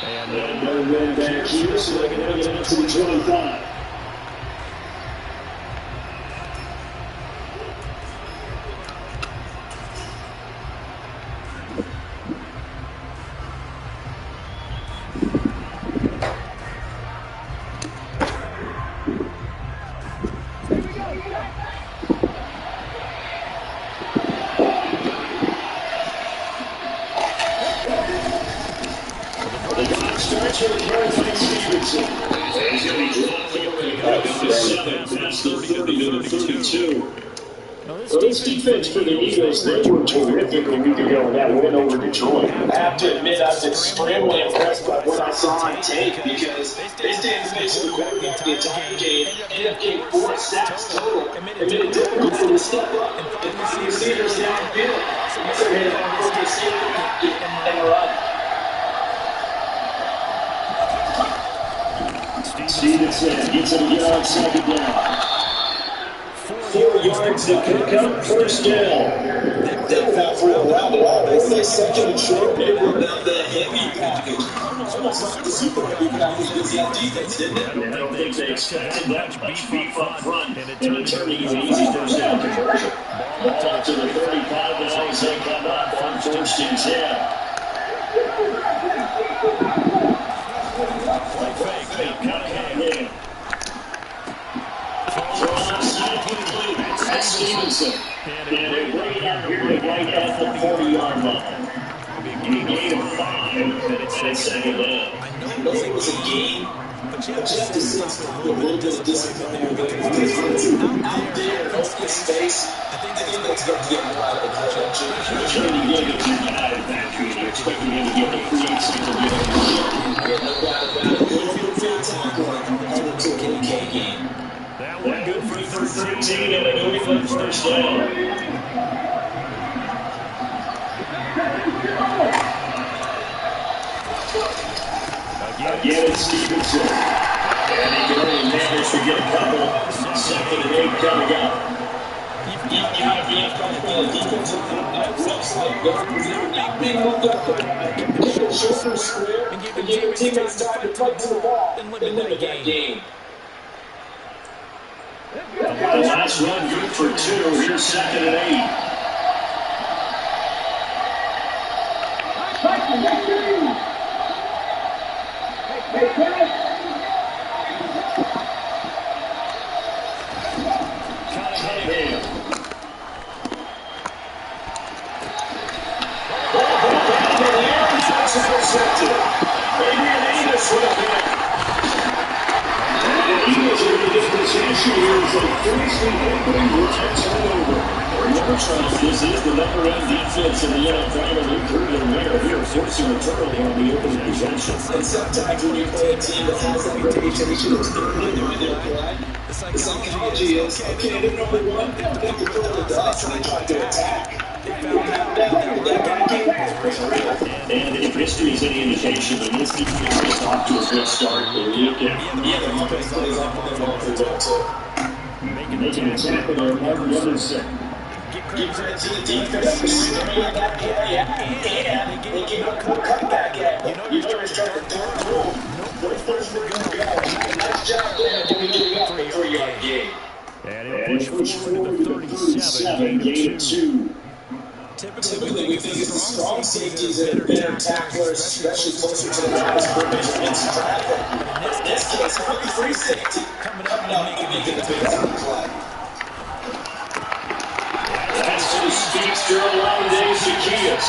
And no win back here, so they're going to get into the 25. Well, this defense for the Eagles, they were terrific a week ago in that win over Detroit. I have to admit, I was extremely impressed by what I saw on tape because they stayed in face of the quarterback the entire game, ended up getting 4 sacks total, and made it difficult for them to step up and find receivers downfield. So they're headed back for the receiver and run. Stevenson gets him again on second down. 4 yards to pick up, first down. They were out for a while, but all over their second and short, they were about the heavy package. Almost like the super heavy package against that defense, didn't it? I don't think they expected that much beef up front and it turning an easy first down conversion. Ball up to the 35 as they come up on first and 10. Play fake, now Cunningham in. That's Stevenson. And they bring it up here right at the 40-yard line. A gain of 5, and it's second down. I know it was a game, but you have to sense a little bit of discipline there because out there in open space, I think that's going to get a lot of attention. You're trying to get a 2-guy back here. You're expecting him to get the free exit to get him. No doubt about it. Good field tackle headed to a K game. That one good for 13 and a New England first down. Again, it's Stevenson. And he can only manage to get a couple. Second and 8 coming up. You've got to be uncomfortable on defensive looks like they're being moved up there. Get a shorter square and give your teammates time to play to the ball and limit that game. The last run good for 2. Here's second and 8. Cunningham. Intercepted. Adrian Amos with a hit. The Eagles are in this position here as a first and opening return turnover. Remember, Charles, this is the number 1 defense in the NFL, and they're pretty aware here forcing a turnover on the opening possession. And sometimes when you play a team that has that reputation of turning in their play, the psychology is, okay, they're number 1, they can throw the dust and they try to attack. And if history is any indication, then this defense is off to a good start. Yeah, the offense plays off of them all through that, too. Making a tackle there, Martin Anderson. Give credit to the defense for staying on that play, and they gave a quick cutback at him. You know he's trying to turn through. No first we're going to go. Nice job there, and we get up for a 3-yard gain. And he pushed forward to the 37, gain of 2. Typically, we think it's the strong safeties that are better tacklers, especially closer to the line of scrimmage against traffic. In this case, it's the free safety coming up and making the big play. That's the speedster Olave Zaccheaus.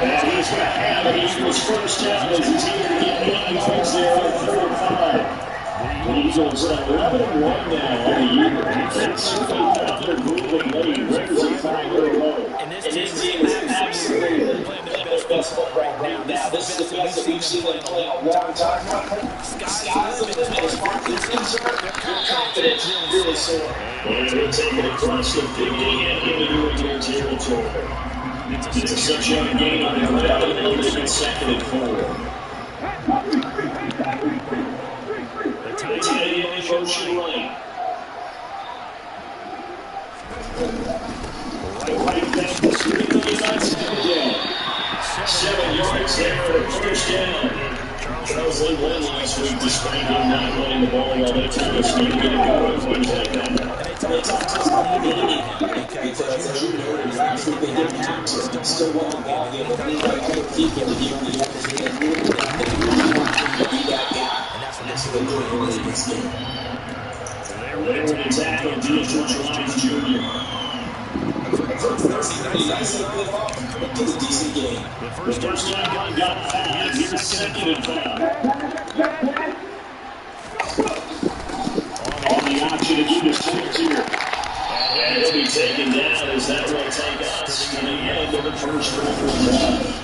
And he's going to have the Eagles first down as he's eager to get 9 yards there on 4 and 5. The Eagles are 11-1 now on the year. That's certainly not their moving lead. Where's he find their low? And this team is absolutely playing their best football right now. This is the best that we've seen them play in a long time. Sky's the limit as far as it's concerned. Their confidence really soaring. And they're taking it across the 50 and into New England territory. It's a 6-yard gain on the ground, and they'll make it second and 4. Tight end motion right. Right back to screen on second down. 7 yards there for the first down. Cardinals they win last week despite him not running the ball while they told us we get it going. Things like that. They talked to us about the ability because, as you noted, last week they didn't have to. Still won the ball game, but need like other people to give them the opportunity to be that guy. And that's what they really wanted in this game. They were in attack on George Lyons Jr. First, nice live off. They did a decent game. The first line got 5. Here's second and 5. On the option to keep his points here. And he'll be taken down as that will take us to the end of the first drive.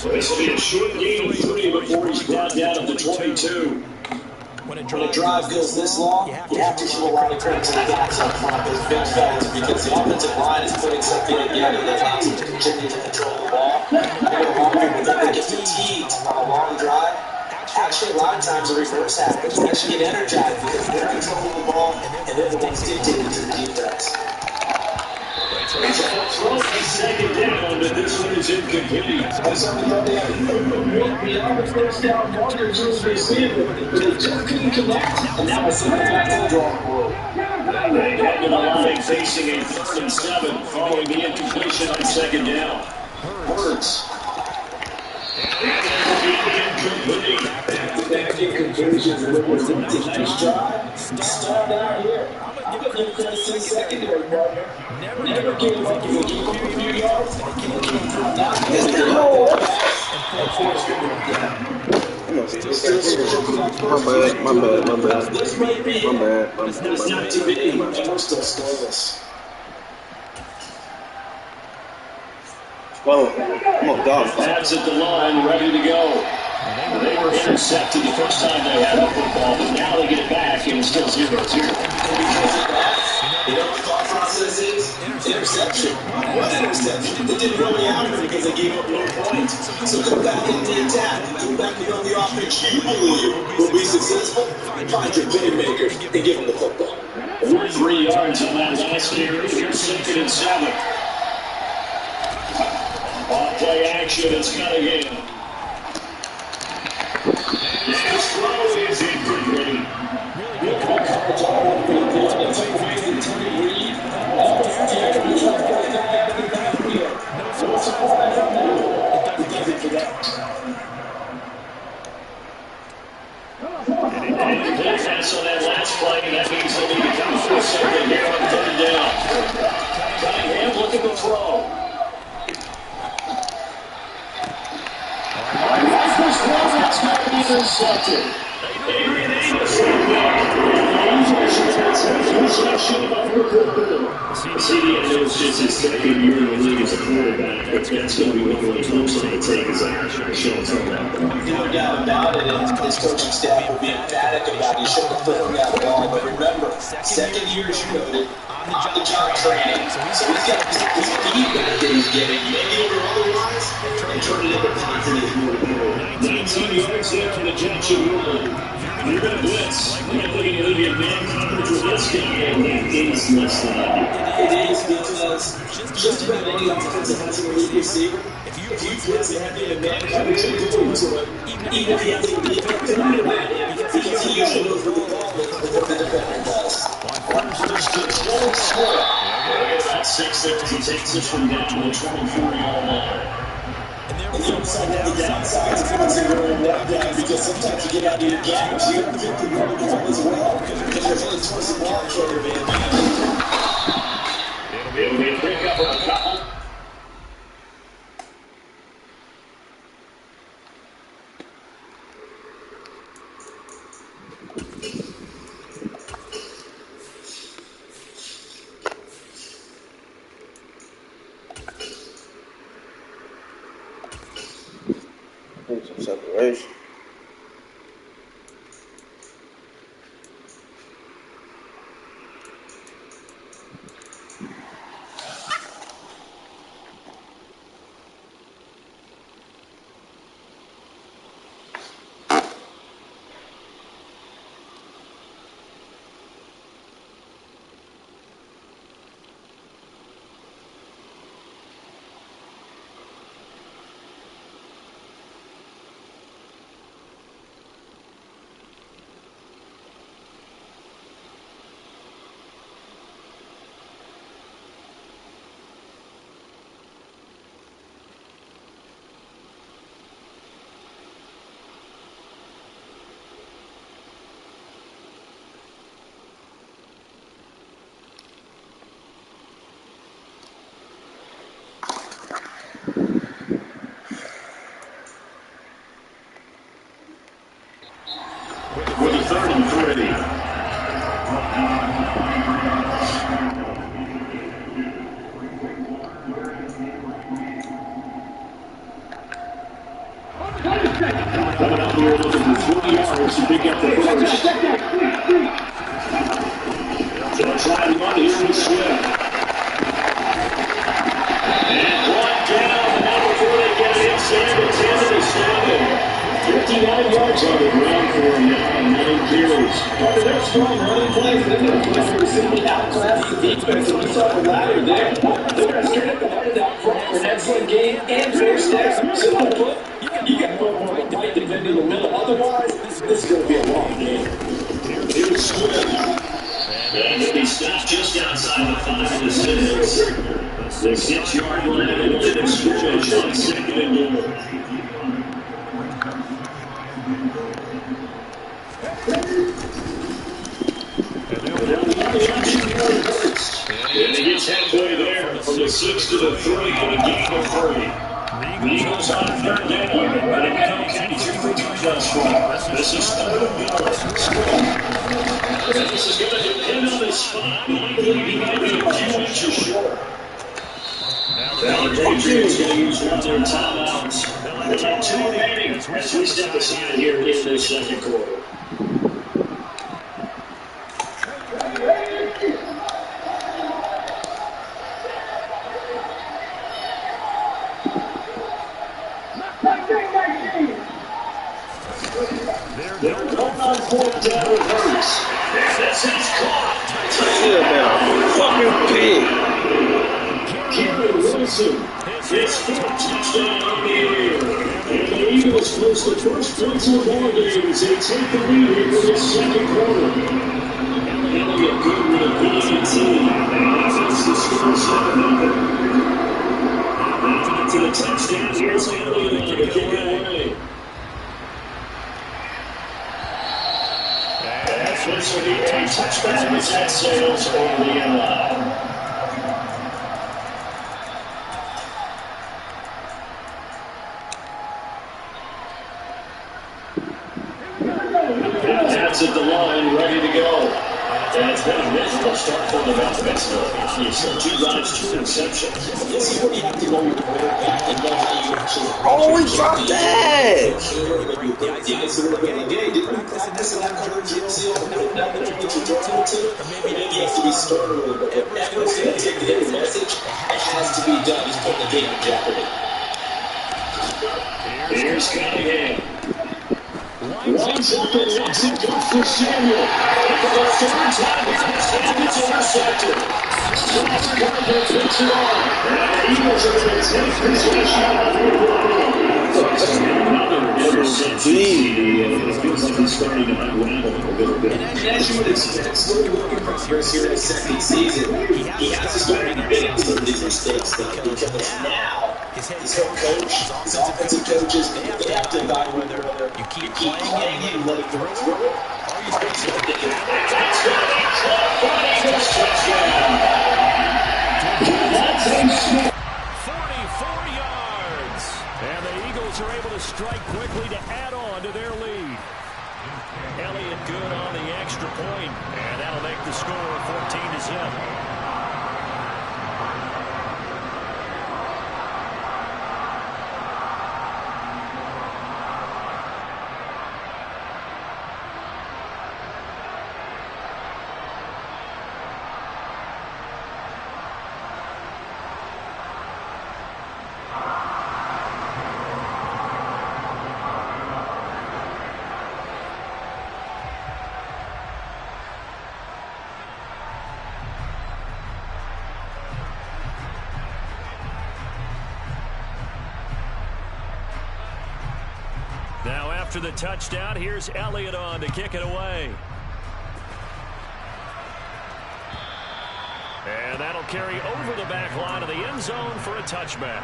This will be a short game of 3 before he's brought down at the 22. When a drive goes this long, you have to show a lot of credit to the guys up front, those big fellas, because the offensive line is putting something together that allows them to continue to control the ball. A lot of people think they get fatigued on a long drive. Actually, a lot of times the reverse happens. They actually get energized because they're controlling the ball and they're the ones dictating to the defense. It's a second down, but this one is incomplete. That's something that they had to beyond the first down markers was receiver, but they just couldn't connect, and now it's back to the drawing board. They head to the line facing a 3rd and 7 following the incompletion on second down. Hurts. Incomplete. Back-to-back incompletions. Nice drive. Start out here. I'm going to give credit to the secondary partner. Never gave up. He gave up a few yards. My bad. It's not too big, and we're still scoreless. Well, come on, dog. Fabs at the line, ready to go. They were intercepted the first time they had the football, but now they get it back, and it's still 0-0. You know what the thought process is? Interception. What interception? It didn't really happen because they gave up no points. So come back into the attack. Come back and on the offense you believe will be successful. Find your playmakers and give them the football. 43 yards on that last carry. Here's 2nd and 7. Off play action, it's Cunningham. His throw is incomplete. Pass on that last play, and that means they'll need to come for second here on 3rd down. Cunningham looking to throw. This one has got to be intercepted. Adrian Amos the CDN knows just his 2nd year in the league as a quarterback, but that's going to be one of the close to take as a show from that. No doubt about it, and this coaching staff will be emphatic about it. You shouldn't have thrown that ball, but remember, 2nd year, as you noted, on-the-job training, so he's got this feedback that he's getting, maybe or otherwise, and turn it into positive. 19 yards there on the Jackson rule. You're going to blitz. You're going to leave your man coverage with this guy, and that is less than that. It is because just about any offense that has an elite receiver, if you blitz and have the man coverage, you're doing to him, even if he has a lead defender at him, because he usually knows where the ball is before the defender does. About 6 there as he takes this one down to the 24-yard line. And the upside and the downside is going to walk down because sometimes you get out of your gaps. You have to pick the run as well because there's only twice the ball carrier, man. It'll be a pickup of a couple. Some separation. with a 3rd and 3. Coming up here looking for 40 yards to pick up the first. They'll try to run here with Swift. And brought down. Now before they get it inside the 10 of the 7. 59 yards on the ground for him now on 9 carries. They're strong running plays. They're going to play for the outclassing defense. We saw the ladder there. They're going to straight up the heart out front for an excellent game and first down. Simple put. You got to put more of a fight defender in the middle. Otherwise, this is going to be a long game. Here's Swift. And he'll be stopped just outside the 5 of the 6. The 6-yard line and a bit of scrimmage on 2nd and goal. And he gets halfway there from the 6 to the 3 and a gain of 3. The Eagles on 3rd down. Running back and 2 for 2 thus far. This is 3rd and goal. This is going to depend on the spot. Likely he might be a few inches short. Now the Patriots going to use one of their timeouts. They'll have 2 remaining as we step aside here in the 2nd quarter. They're going on 4th down with Hurts. This is caught. Yeah, man, fucking pig. Kerry Wilson, his 4th touchdown on the air. And the Eagles close the first points of the ball game as they take the lead into the 2nd quarter. Elliott good with a PAT. And that's the score 7-0. To the touchdown, here's Elliott to kick it away. This will be a touchdown as that sails over the end line. That's at the line, ready to go. And it's been a miserable start for them offensively. Obviously, 2 drives, 2 interceptions. This is where you have to know your quarterback and know how you actually. Oh, he dropped that! It's a little bit of a game. Didn't we practice in that coverage and see all the nothing to get you thrown to? Maybe you have to be stern a little bit. If everyone's going to take the message, it has to be done. He's putting the game in jeopardy. Here's Cunningham. Lines up and lets it go for Samuel. And for the 3rd time, he's intercepted. Josh Carter picks it off. And the Eagles are going to take possession of the ball. Another interception. It feels like he's starting to unravel a little bit. And as you would expect, slowly looking progress here in his 2nd season, he has to start admitting some of these mistakes though, because now his head coach, his offensive coaches, they have to evaluate whether you keep playing him, let him throw through it, or you start thinking, That's going to be caught by this touchdown. 44 yards. And the Eagles are able to strike quickly to add on to their lead. Elliott good on the extra point, and that'll make the score 14-7. Now after the touchdown, here's Elliott on to kick it away. And that'll carry over the back line of the end zone for a touchback.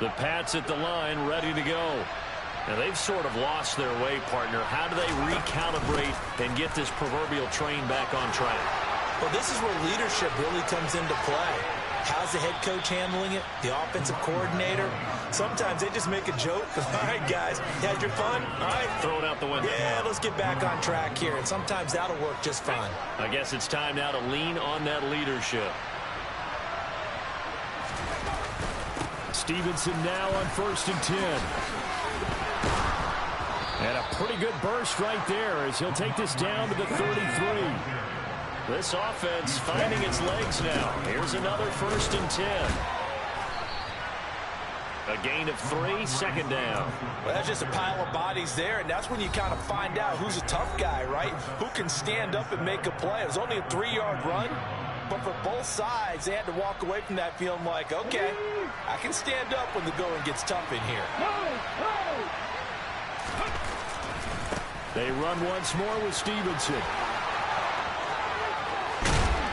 The Pats at the line, ready to go. Now, they've sort of lost their way, partner. How do they recalibrate and get this proverbial train back on track? Well, this is where leadership really comes into play. How's the head coach handling it? The offensive coordinator? Sometimes they just make a joke. All right, guys, you had your fun? All right. Throw it out the window. Yeah, let's get back on track here. And sometimes that'll work just fine. I guess it's time now to lean on that leadership. Stevenson now on 1st and 10. And a pretty good burst right there as he'll take this down to the 33. This offense finding its legs now. Here's another 1st and 10. A gain of 3, 2nd down. Well, that's just a pile of bodies there, and that's when you kind of find out who's a tough guy, right? Who can stand up and make a play. It was only a 3-yard run, but for both sides, they had to walk away from that feeling like, okay, I can stand up when the going gets tough in here. They run once more with Stevenson.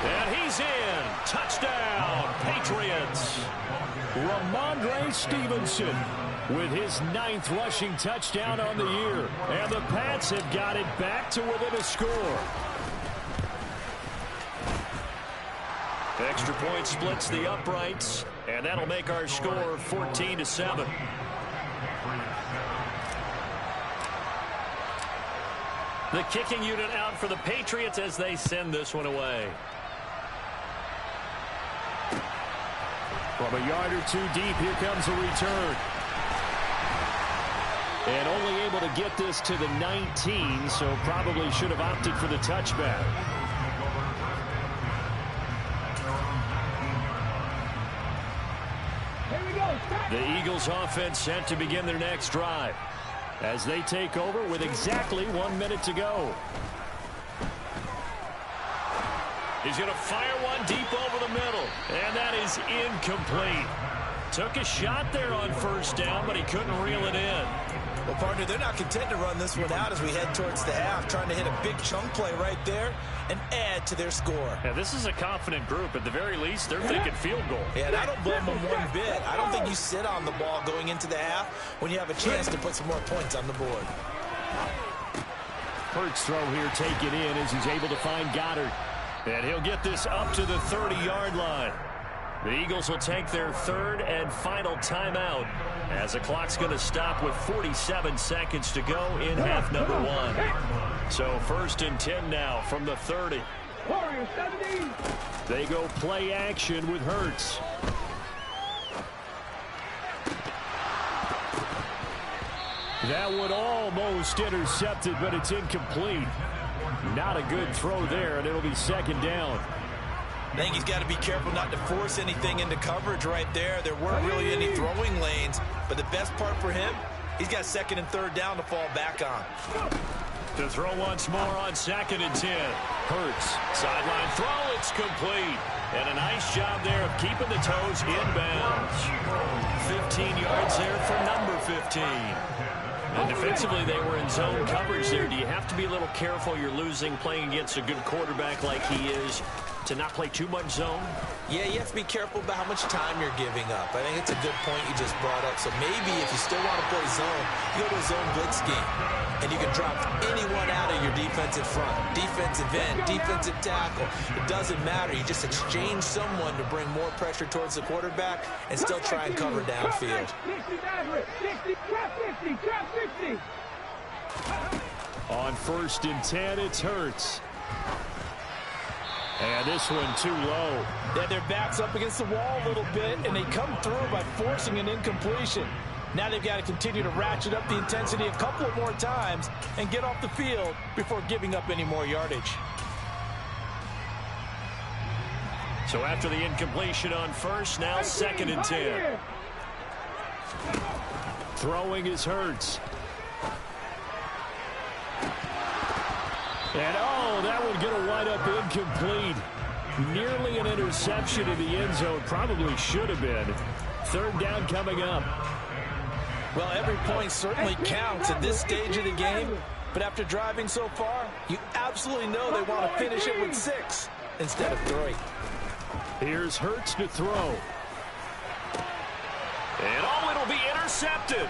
And he's in. Touchdown, Patriots. Ramondre Stevenson with his 9th rushing touchdown on the year. And the Pats have got it back to within a score. Extra point splits the uprights, and that'll make our score 14-7. The kicking unit out for the Patriots as they send this one away. From a yard or 2 deep, here comes a return. And only able to get this to the 19, so probably should have opted for the touchback. The Eagles offense set to begin their next drive as they take over with exactly 1 minute to go. He's going to fire one deep over the middle, and that is incomplete. Took a shot there on 1st down, but he couldn't reel it in. Well, partner, they're not content to run this one out as we head towards the half, trying to hit a big chunk play right there and add to their score. Yeah, this is a confident group. At the very least, they're thinking field goal. Yeah, and I don't blame them one bit. I don't think you sit on the ball going into the half when you have a chance to put some more points on the board. Hurts throw here taken in as he's able to find Goddard. And he'll get this up to the 30-yard line. The Eagles will take their 3rd and final timeout as the clock's going to stop with 47 seconds to go in half number 1. So 1st and 10 now from the 30. They go play action with Hurts. That one almost intercepted, but it's incomplete. Not a good throw there, and it'll be 2nd down. I think he's got to be careful not to force anything into coverage right there. There weren't really any throwing lanes, but the best part for him, he's got 2nd and 3rd down to fall back on. To throw once more on 2nd and 10. Hurts, sideline throw, it's complete. And a nice job there of keeping the toes inbounds. 15 yards there for number 15. And defensively, they were in zone coverage there. Do you have to be a little careful? You're losing playing against a good quarterback like he is to not play too much zone? Yeah, you have to be careful about how much time you're giving up. I think it's a good point you just brought up. So maybe if you still want to play zone, you go to a zone blitz scheme. And you can drop anyone out of your defensive front. Defensive end, defensive tackle. It doesn't matter. You just exchange someone to bring more pressure towards the quarterback and still try and cover downfield. On 1st and 10, it's Hurts. And this one too low. Yeah, their back's up against the wall a little bit, and they come through by forcing an incompletion. Now they've got to continue to ratchet up the intensity a couple of more times and get off the field before giving up any more yardage. So after the incompletion on 1st, now 2nd and 10. Throwing is Hurts. And, oh, that one going to wind up incomplete. Nearly an interception in the end zone. Probably should have been. 3rd down coming up. Well, every point certainly counts at this stage of the game. But after driving so far, you absolutely know they want to finish it with 6 instead of 3. Here's Hurts to throw. And, oh, it'll be intercepted.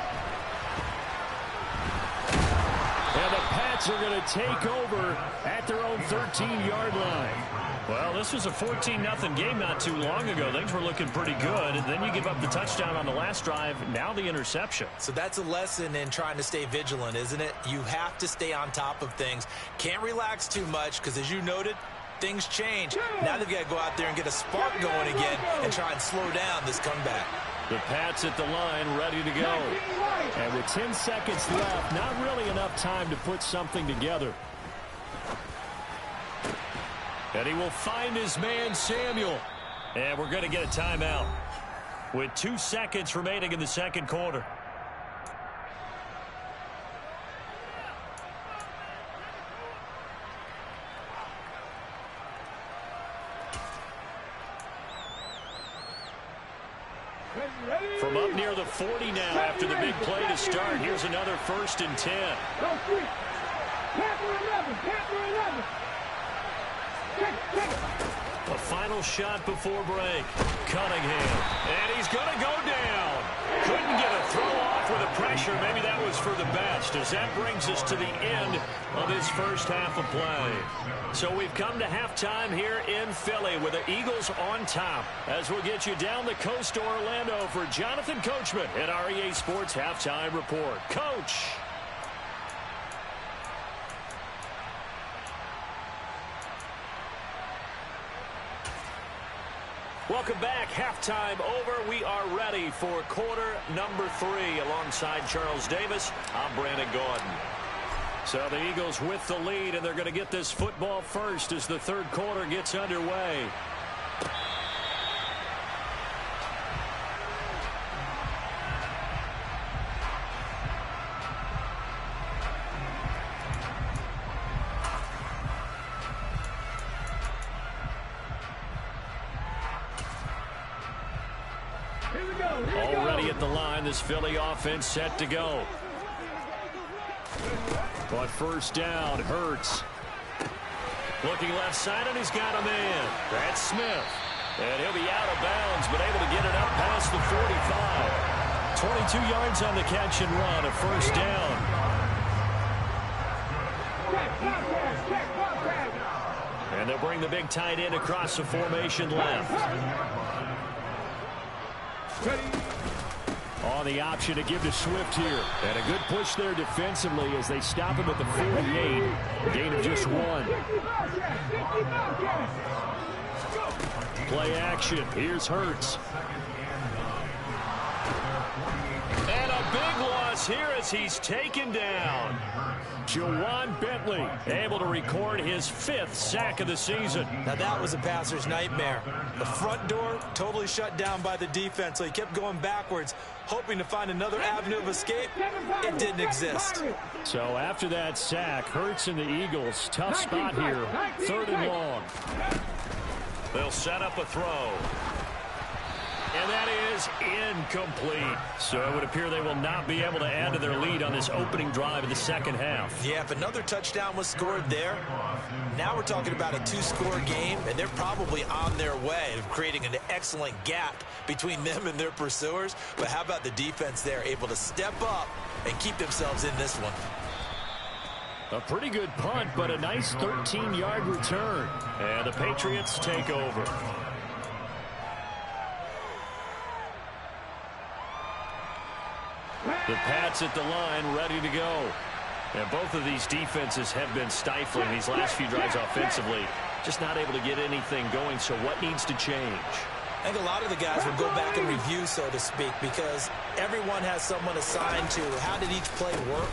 And the Pats are going to take over at their own 13-yard line. Well, this was a 14-0 game not too long ago. Things were looking pretty good. And then you give up the touchdown on the last drive. Now the interception. So that's a lesson in trying to stay vigilant, isn't it? You have to stay on top of things. Can't relax too much because, as you noted, things change. Now they've got to go out there and get a spark going again and try and slow down this comeback. The Pats at the line, ready to go. And with 10 seconds left, not really enough time to put something together. And he will find his man, Samuel. And we're going to get a timeout with 2 seconds remaining in the second quarter. From up near the 40 now after the big play to start. Here's another 1st and 10. A final shot before break. Cunningham. And he's going to go down. Couldn't get a throw off with the pressure. Maybe that was for the best, as that brings us to the end of this first half of play. So we've come to halftime here in Philly with the Eagles on top. As we'll get you down the coast to Orlando for Jonathan Coachman at our EA Sports Halftime Report. Coach. Welcome back. Halftime over. We are ready for quarter number 3 alongside Charles Davis. I'm Brandon Gordon. So the Eagles with the lead, and they're going to get this football first as the third quarter gets underway. Already at the line, this Philly offense set to go. But first down, Hurts. Looking left side, and he's got a man. That's Smith. And he'll be out of bounds, but able to get it up past the 45. 22 yards on the catch and run, a first down. And they'll bring the big tight end across the formation left. On the option to give to Swift here. And a good push there defensively as they stop him at the 48. Gain of just 1. Play action. Here's Hurts. And a big loss here as he's taken down. Jawan Bentley able to record his 5th sack of the season. Now that was a passer's nightmare. The front door totally shut down by the defense, so he kept going backwards, hoping to find another avenue of escape. It didn't exist. So after that sack, Hurts and the Eagles, tough spot here. 3rd and long. They'll set up a throw. And that is incomplete. So it would appear they will not be able to add to their lead on this opening drive of the second half. Yeah, if another touchdown was scored there, now we're talking about a 2-score game, and they're probably on their way of creating an excellent gap between them and their pursuers. But how about the defense there, able to step up and keep themselves in this one? A pretty good punt, but a nice 13-yard return. And the Patriots take over. The Pats at the line, ready to go. And both of these defenses have been stifling these last few drives offensively. Just not able to get anything going, so what needs to change? I think a lot of the guys will go back and review, so to speak, because everyone has someone assigned to how did each play work.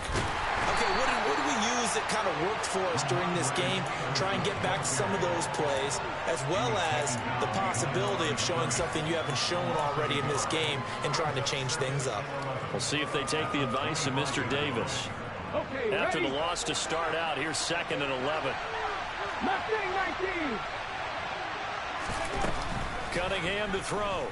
Okay, what did we use that kind of worked for us during this game? Try and get back to some of those plays, as well as the possibility of showing something you haven't shown already in this game and trying to change things up. We'll see if they take the advice of Mr. Davis. Okay, after the loss to start out, here's 2nd and 11. 19. Cunningham to throw.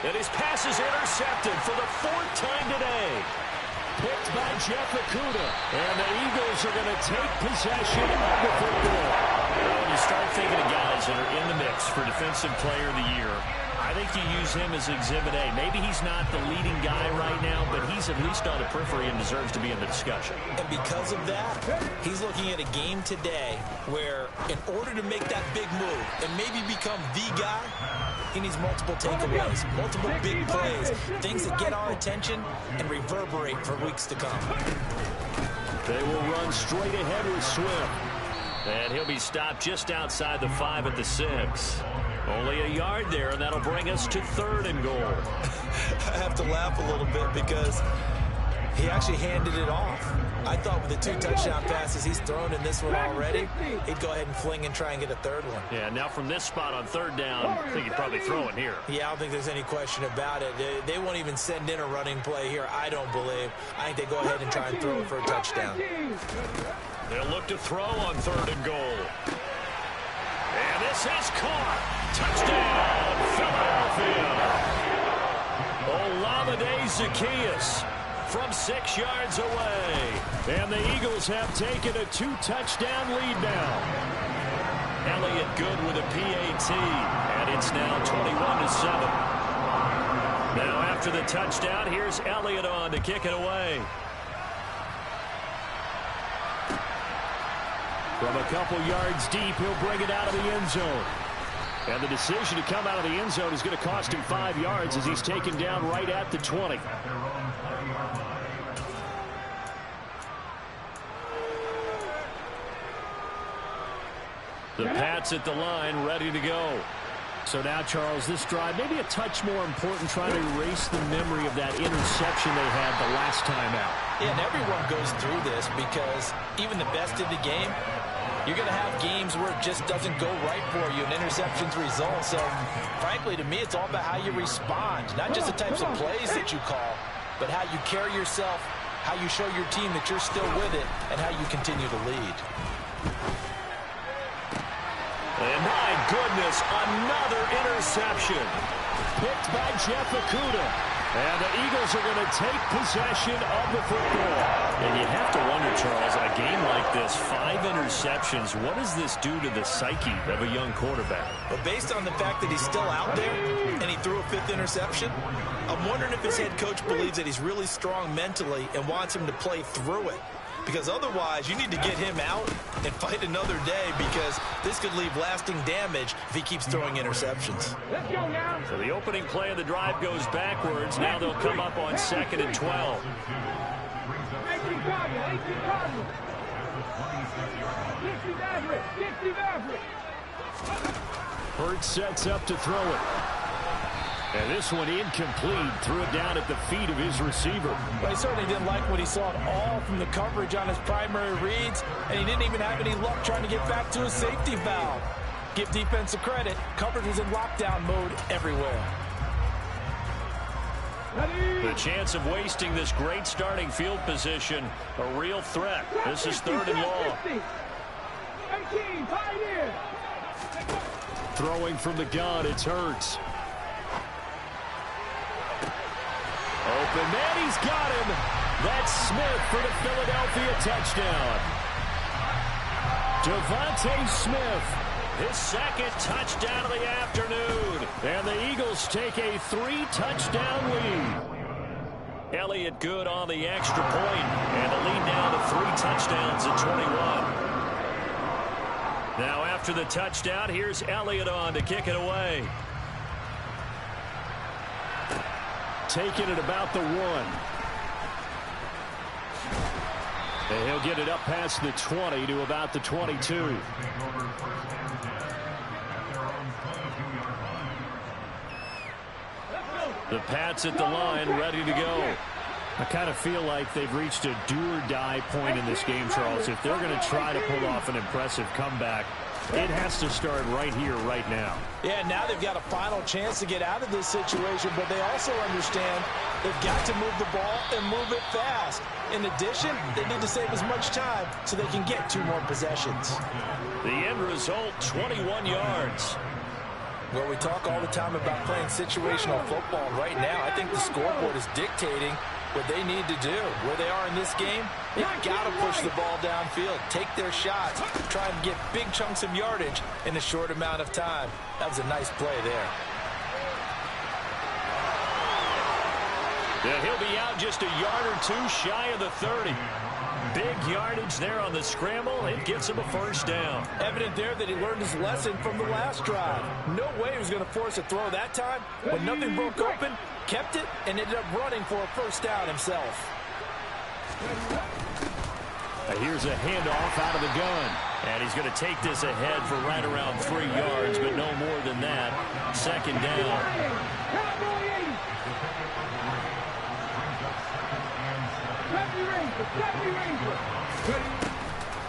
And his pass is intercepted for the 4th time today. Picked by Jeff Okudah. And the Eagles are going to take possession of the football. When you start thinking of guys that are in the mix for Defensive Player of the Year, I think you use him as Exhibit A. Maybe he's not the leading guy right now, but he's at least on the periphery and deserves to be in the discussion. And because of that, he's looking at a game today where in order to make that big move and maybe become the guy, he needs multiple takeaways, multiple big plays, things that get our attention and reverberate for weeks to come. They will run straight ahead with Swift. And he'll be stopped just outside the 5 at the 6. Only a yard there, and that'll bring us to 3rd and goal. I have to laugh a little bit because he actually handed it off. I thought with the 2 touchdown passes he's thrown in this one already, he'd go ahead and fling and try and get a 3rd one. Yeah, now from this spot on 3rd down, I think he'd probably throw it here. Yeah, I don't think there's any question about it. They won't even send in a running play here, I don't believe. I think they go ahead and try and throw it for a touchdown. They'll look to throw on 3rd and goal. And this is caught. Touchdown, Philadelphia. Olamide Zaccheaus from 6 yards away. And the Eagles have taken a 2-touchdown lead now. Elliott good with a PAT. And it's now 21-7. Now after the touchdown, here's Elliott on to kick it away. From a couple yards deep, he'll bring it out of the end zone. And the decision to come out of the end zone is going to cost him 5 yards as he's taken down right at the 20. The Pats at the line, ready to go. So now, Charles, this drive, maybe a touch more important, trying to erase the memory of that interception they had the last time out. Yeah, and everyone goes through this because even the best in the game, you're going to have games where it just doesn't go right for you and interceptions result. So, frankly, to me, it's all about how you respond. Not just the types of plays that you call, but how you carry yourself, how you show your team that you're still with it, and how you continue to lead. And my goodness, another interception. Picked by Jeff Okudah. And the Eagles are going to take possession of the football. And you have to wonder, Charles, a game like this, 5 interceptions, what does this do to the psyche of a young quarterback? But based on the fact that he's still out there and he threw a 5th interception, I'm wondering if his head coach believes that he's really strong mentally and wants him to play through it. Because otherwise, you need to get him out and fight another day because this could leave lasting damage if he keeps throwing interceptions. Let's go now. So the opening play of the drive goes backwards. Now they'll come up on 2nd and 12. Hurts sets up to throw it. And this one incomplete. Threw it down at the feet of his receiver. Well, he certainly didn't like what he saw at all from the coverage on his primary reads, and he didn't even have any luck trying to get back to his safety valve. Give defensive credit. Coverage was in lockdown mode everywhere. The chance of wasting this great starting field position, a real threat. This is 3rd and long. 18, tight end. Throwing from the gun, it's Hurts. Open man, he's got him. That's Smith for the Philadelphia touchdown. Devontae Smith, his 2nd touchdown of the afternoon. And the Eagles take a 3-touchdown lead. Elliott good on the extra point, and the lead down to 3 touchdowns at 21. Now after the touchdown, here's Elliott on to kick it away. Taking it about the 1. And he'll get it up past the 20 to about the 22. The Pats at the line, ready to go. I kind of feel like they've reached a do-or-die point in this game, Charles. If they're going to try to pull off an impressive comeback, it has to start right here, right now. Yeah, now they've got a final chance to get out of this situation, but they also understand they've got to move the ball and move it fast. In addition, they need to save as much time so they can get 2 more possessions. The end result, 21 yards. Well, we talk all the time about playing situational football. Right now, I think the scoreboard is dictating what they need to do. Where they are in this game, they've got to push the ball downfield, take their shots, try and get big chunks of yardage in a short amount of time. That was a nice play there. Yeah, he'll be out just a yard or two shy of the 30. Big yardage there on the scramble. It gets him a first down. Evident there that he learned his lesson from the last drive. No way he was going to force a throw that time. When nothing broke open, kept it, and ended up running for a first down himself. Here's a handoff out of the gun. And he's going to take this ahead for right around 3 yards, but no more than that. Second down.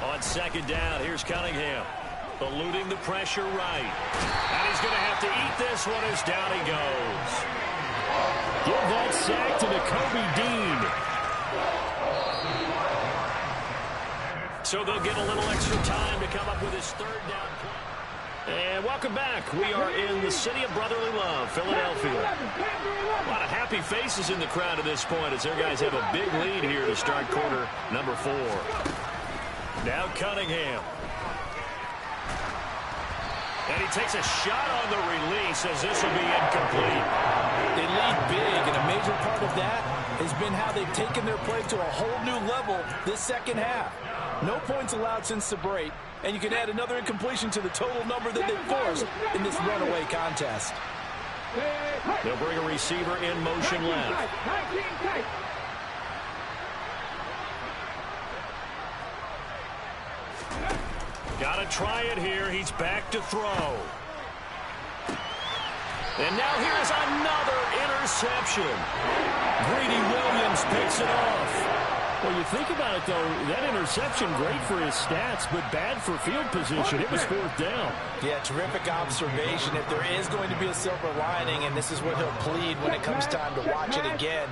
On second down, here's Cunningham. Eluding the pressure right. And he's going to have to eat this one as down he goes. Give that sack to Nakobe Dean. So they'll get a little extra time to come up with his third down play. And welcome back. We are in the city of brotherly love, Philadelphia. A lot of happy faces in the crowd at this point as their guys have a big lead here to start quarter number 4. Now Cunningham. And he takes a shot on the release as this will be incomplete. They lead big, and a major part of that has been how they've taken their play to a whole new level this second half. No points allowed since the break, and you can add another incompletion to the total number that they forced in this runaway contest. They'll bring a receiver in motion left. Got to try it here. He's back to throw. And now here's another interception. Greedy Williams picks it off. Well, you think about it, though, that interception, great for his stats, but bad for field position. It was 4th down. Yeah, terrific observation. If there is going to be a silver lining, and this is what he'll plead when it comes time to watch it again,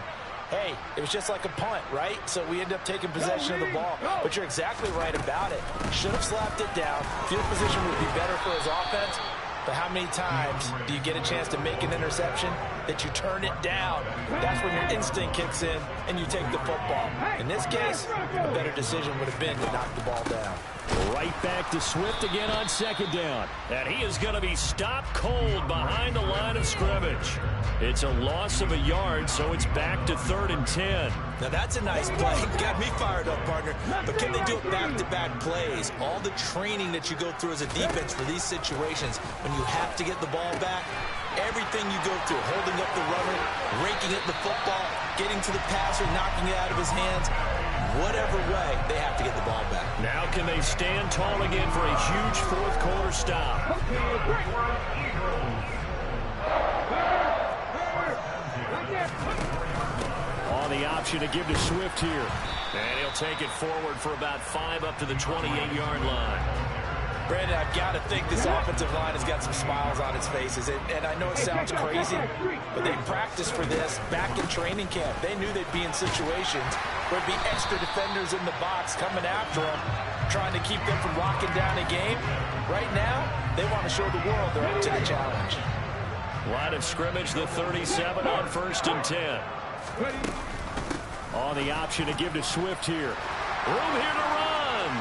hey, it was just like a punt, right? So we end up taking possession of the ball. But you're exactly right about it. Should have slapped it down. Field position would be better for his offense. But how many times do you get a chance to make an interception that you turn it down? That's when your instinct kicks in and you take the football. In this case, a better decision would have been to knock the ball down. Right back to Swift again on second down. And he is going to be stopped cold behind the line of scrimmage. It's a loss of a yard, so it's back to 3rd and 10. Now that's a nice play. Got me fired up, partner. But can they do it back-to-back plays? All the training that you go through as a defense for these situations, when you have to get the ball back, everything you go through, holding up the runner, raking at the football, getting to the passer, knocking it out of his hands, whatever way, they have to get the ball back. Now can they stand tall again for a huge 4th quarter stop? On the option to give to Swift here. And he'll take it forward for about 5 up to the 28-yard line. Brandon, I've got to think this offensive line has got some smiles on its faces. And I know it sounds crazy, but they practiced for this back in training camp. They knew they'd be in situations where it'd be extra defenders in the box coming after them, trying to keep them from locking down a game. Right now, they want to show the world they're up to the challenge. Line of scrimmage, the 37 on 1st and 10. On the option to give to Swift here. Room here to run.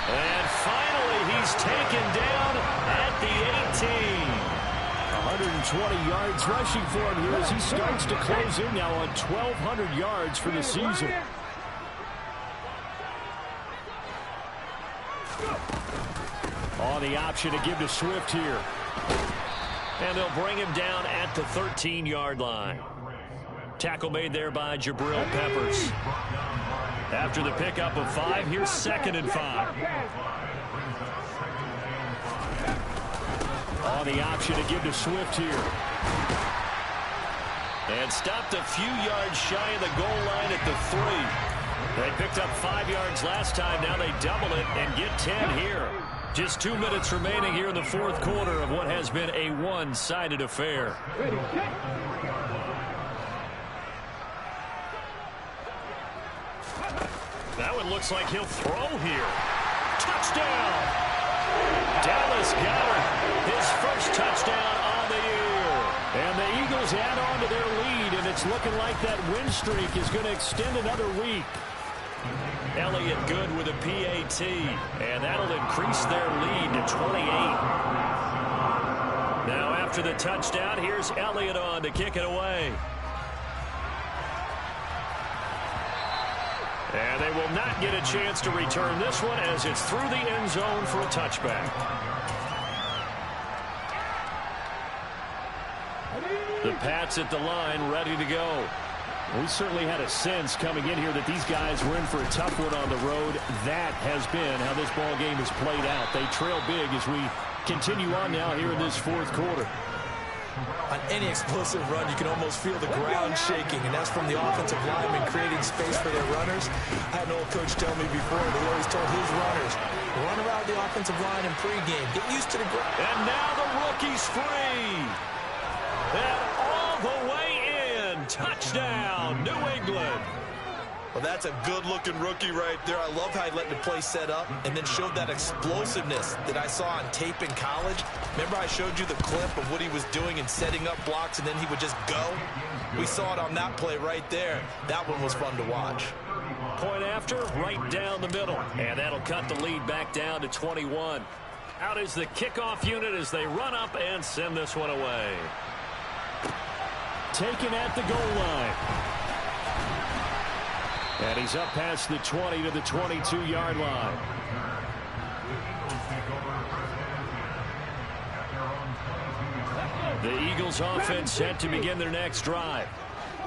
And finally, he's taken down at the 18. 120 yards rushing for him here as he starts to close in now on 1,200 yards for the season. On the option to give to Swift here. And they'll bring him down at the 13-yard line. Tackle made there by Jabril Peppers. After the pickup of 5, here's 2nd and 5. On the option to give to Swift here. And stopped a few yards shy of the goal line at the 3. They picked up 5 yards last time. Now they double it and get 10 here. Just 2 minutes remaining here in the 4th quarter of what has been a one-sided affair. That one looks like he'll throw here. Touchdown! Dallas Goedert, his first touchdown on the year. And the Eagles add on to their lead, and it's looking like that win streak is going to extend another week. Elliott good with a PAT, and that'll increase their lead to 28. Now after the touchdown, here's Elliott on to kick it away. And they will not get a chance to return this one as it's through the end zone for a touchback. The Pats at the line ready to go. We certainly had a sense coming in here that these guys were in for a tough one on the road. That has been how this ball game has played out. They trail big as we continue on now here in this fourth quarter. On any explosive run, you can almost feel the ground shaking, and that's from the offensive linemen creating space for their runners. I had an old coach tell me before, he always told his runners, run around the offensive line in pregame. Get used to the ground. And now the rookie's free. And all the way in. Touchdown, New England. Well, that's a good-looking rookie right there. I love how he let the play set up and then showed that explosiveness that I saw on tape in college. Remember I showed you the clip of what he was doing and setting up blocks, and then he would just go? We saw it on that play right there. That one was fun to watch. Point after, right down the middle. And that'll cut the lead back down to 21. Out is the kickoff unit as they run up and send this one away. Taken at the goal line. And he's up past the 20 to the 22-yard line. The Eagles offense set to begin their next drive.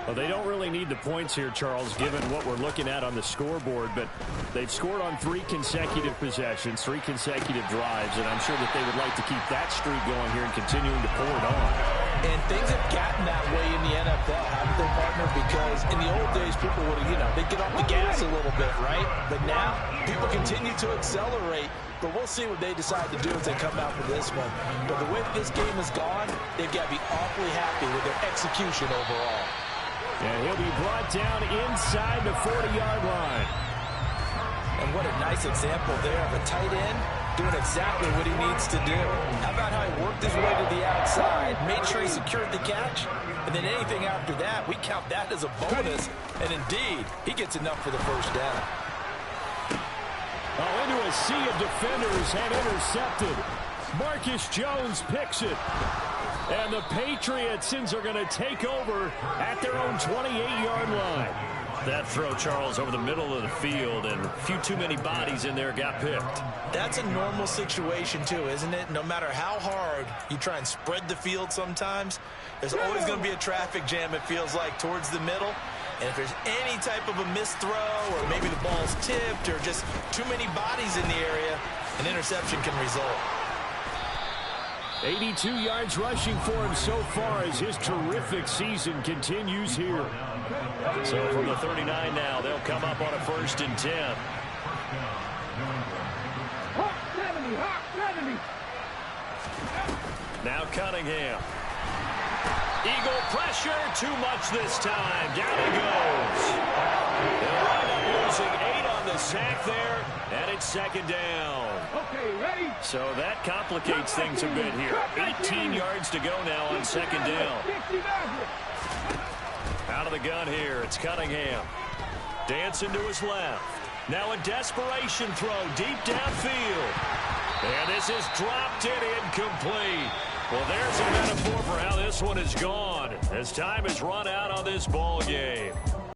Well, they don't really need the points here, Charles, given what we're looking at on the scoreboard, but they've scored on 3 consecutive possessions, 3 consecutive drives, and I'm sure that they would like to keep that streak going here and continuing to pour it on. And things have gotten that way in the NFL, haven't they, partner? Because in the old days, people would, they'd get off the gas a little bit, right? But now, people continue to accelerate. But we'll see what they decide to do as they come out for this one. But the way this game has gone, they've got to be awfully happy with their execution overall. And he'll be brought down inside the 40-yard line. And what a nice example there of a tight end doing exactly what he needs to do. How about how he worked his way to the outside, made sure he secured the catch, and then anything after that, we count that as a bonus. And indeed, he gets enough for the first down. Oh, into a sea of defenders and intercepted. Marcus Jones picks it. And the Patriots are going to take over at their own 28-yard line. That throw, Charles, over the middle of the field, and a few too many bodies in there got picked. That's a normal situation, too, isn't it? No matter how hard you try and spread the field sometimes, there's always going to be a traffic jam, it feels like, towards the middle. And if there's any type of a missed throw, or maybe the ball's tipped, or just too many bodies in the area, an interception can result. 82 yards rushing for him so far as his terrific season continues here. So from the 39 now, they'll come up on a 1st and 10. Now Cunningham. Eagle pressure, too much this time. Down he goes. They'll wind up losing 8 on the sack there, and it's 2nd down. Okay, ready? So that complicates things a bit here. 18 yards to go now on 2nd down. Out of the gun here, it's Cunningham. Dancing to his left. Now a desperation throw deep downfield. And this is dropped in incomplete. Well, there's a metaphor for how this one is gone as time has run out on this ball game.